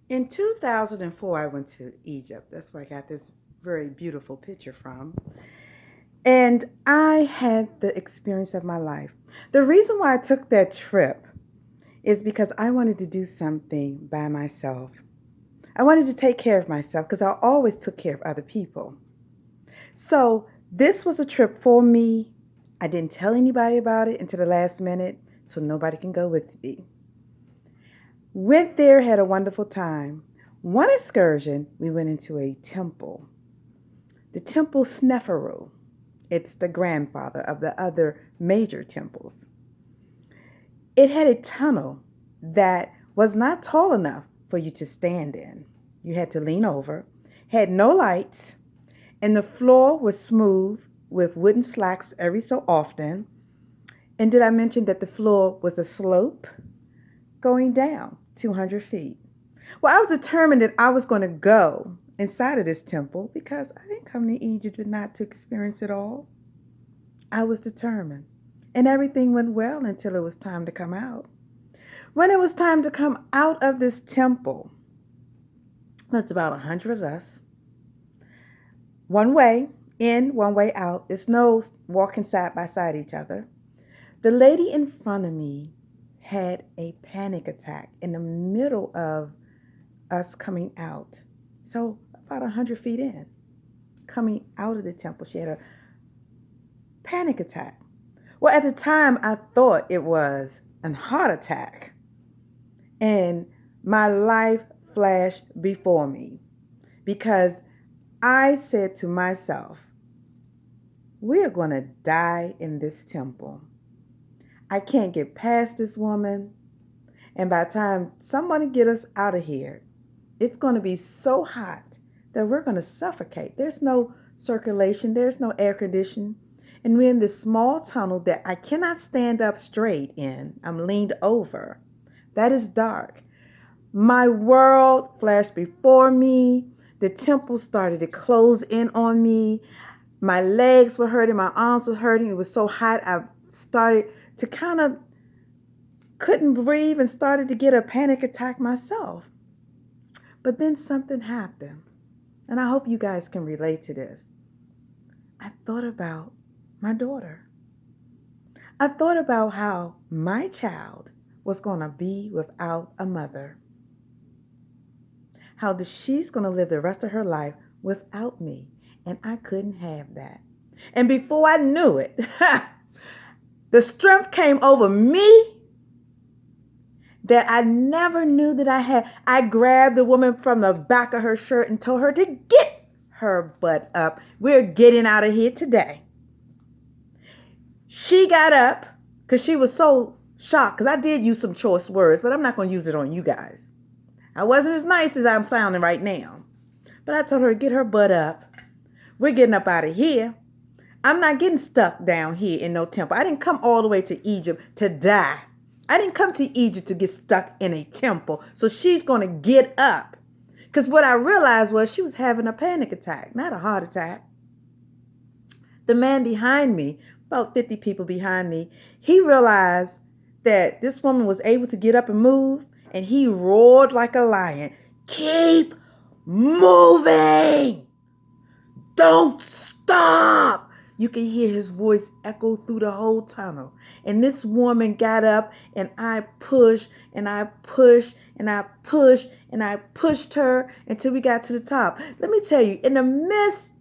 In 2004, I went to Egypt. That's where I got this very beautiful picture from. And I had the experience of my life. The reason why I took that trip is because I wanted to do something by myself. I wanted to take care of myself because I always took care of other people. So this was a trip for me. I didn't tell anybody about it until the last minute, so nobody can go with me. Went there, had a wonderful time. One excursion, we went into a temple, the Temple Sneferu. It's the grandfather of the other major temples. It had a tunnel that was not tall enough for you to stand in. You had to lean over, had no lights, and the floor was smooth with wooden slacks every so often. And did I mention that the floor was a slope going down 200 feet? Well, I was determined that I was going to go inside of this temple because I didn't come to Egypt not to experience it all. I was determined. And everything went well until it was time to come out. When it was time to come out of this temple, that's about 100 of us. One way in, one way out. There's no walking side by side each other. The lady in front of me had a panic attack in the middle of us coming out. So about 100 feet in, coming out of the temple, she had a panic attack. Well, at the time, I thought it was a heart attack. And my life flashed before me because I said to myself, we are going to die in this temple. I can't get past this woman. And by the time somebody get us out of here, it's going to be so hot that we're going to suffocate. There's no circulation. There's no air conditioning. And we're in this small tunnel that I cannot stand up straight in. I'm leaned over. That is dark. My world flashed before me. The temple started to close in on me. My legs were hurting. My arms were hurting. It was so hot. I started to couldn't breathe and started to get a panic attack myself. But then something happened. And I hope you guys can relate to this. I thought about my daughter. I thought about how my child was going to be without a mother. How she's going to live the rest of her life without me. And I couldn't have that. And before I knew it, the strength came over me that I never knew that I had. I grabbed the woman from the back of her shirt and told her to get her butt up. We're getting out of here today. She got up because she was so shocked because I did use some choice words, but I'm not going to use it on you guys. I wasn't as nice as I'm sounding right now. But I told her to get her butt up. We're getting up out of here. I'm not getting stuck down here in no temple. I didn't come all the way to Egypt to die. I didn't come to Egypt to get stuck in a temple. So she's going to get up. Because what I realized was she was having a panic attack, not a heart attack. The man behind me, about 50 people behind me, he realized that this woman was able to get up and move. And he roared like a lion. Keep moving. Don't stop. You can hear his voice echo through the whole tunnel. And this woman got up and I pushed and I pushed and I pushed and I pushed her until we got to the top. Let me tell you, in the midst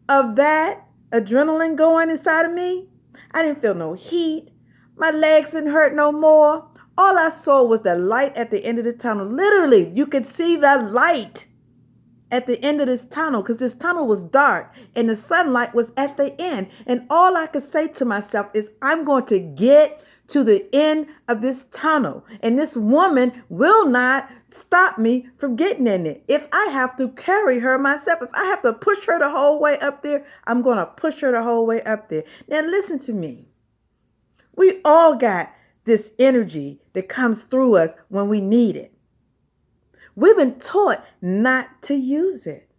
of that adrenaline going inside of me, I didn't feel no heat. My legs didn't hurt no more. All I saw was the light at the end of the tunnel. Literally, you could see the light at the end of this tunnel because this tunnel was dark and the sunlight was at the end. And all I could say to myself is, I'm going to get to the end of this tunnel. And this woman will not stop me from getting in it. If I have to carry her myself, if I have to push her the whole way up there, I'm going to push her the whole way up there. Now listen to me. We all got this energy that comes through us when we need it. We've been taught not to use it.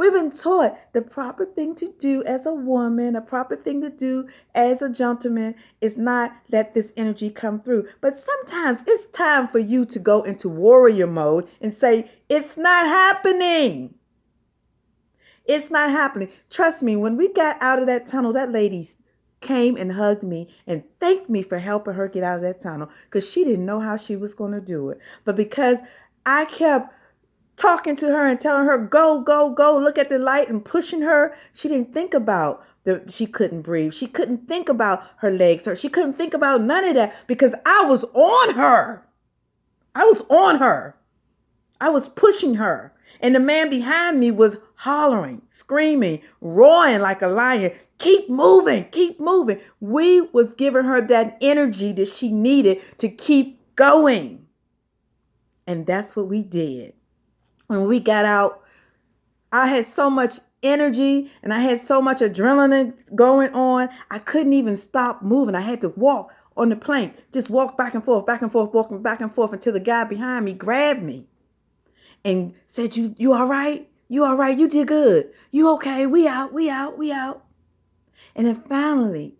We've been taught the proper thing to do as a woman, a proper thing to do as a gentleman is not let this energy come through. But sometimes it's time for you to go into warrior mode and say, it's not happening. It's not happening. Trust me, when we got out of that tunnel, that lady came and hugged me and thanked me for helping her get out of that tunnel because she didn't know how she was going to do it. But because I kept talking to her and telling her, go, go, go, look at the light and pushing her, she didn't think about she couldn't breathe. She couldn't think about her legs hurt. She couldn't think about none of that because I was on her. I was on her. I was pushing her. And the man behind me was hollering, screaming, roaring like a lion. Keep moving, keep moving. We was giving her that energy that she needed to keep going. And that's what we did. When we got out, I had so much energy and I had so much adrenaline going on. I couldn't even stop moving. I had to walk on the plank, just walk back and forth, walking back and forth until the guy behind me grabbed me and said, you all right? You all right? You did good. You okay? We out. And then finally,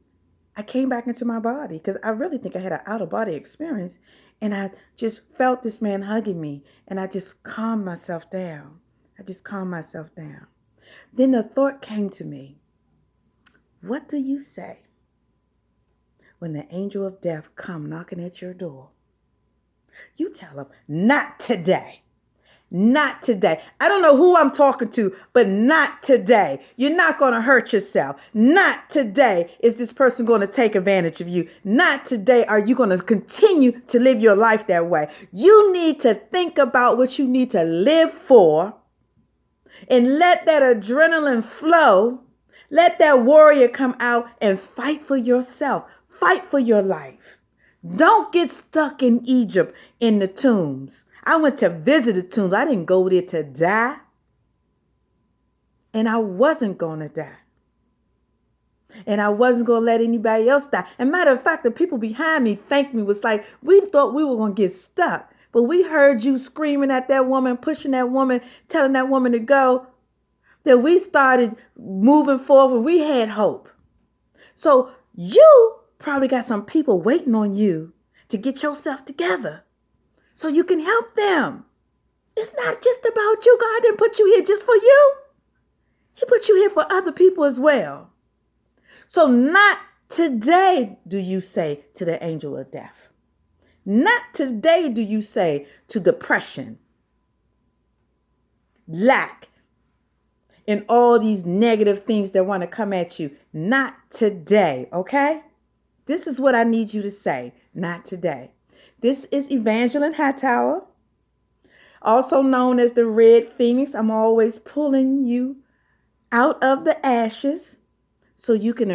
I came back into my body because I really think I had an out-of-body experience. And I just felt this man hugging me. And I just calmed myself down. Then the thought came to me, what do you say when the angel of death come knocking at your door? You tell him, not today. Not today. I don't know who I'm talking to, but not today. You're not going to hurt yourself. Not today is this person going to take advantage of you. Not today are you going to continue to live your life that way. You need to think about what you need to live for and let that adrenaline flow. Let that warrior come out and fight for yourself. Fight for your life. Don't get stuck in Egypt in the tombs. I went to visit the tombs. I didn't go there to die. And I wasn't going to die. And I wasn't going to let anybody else die. And matter of fact, the people behind me thanked me. Was like, we thought we were going to get stuck. But we heard you screaming at that woman, pushing that woman, telling that woman to go. That we started moving forward. We had hope. So you probably got some people waiting on you to get yourself together so you can help them. It's not just about you. God didn't put you here just for you. He put you here for other people as well. So not today do you say to the angel of death. Not today do you say to depression, lack, and all these negative things that want to come at you. Not today, okay? This is what I need you to say. Not today. This is Evangeline Hightower, also known as the Red Phoenix. I'm always pulling you out of the ashes so you can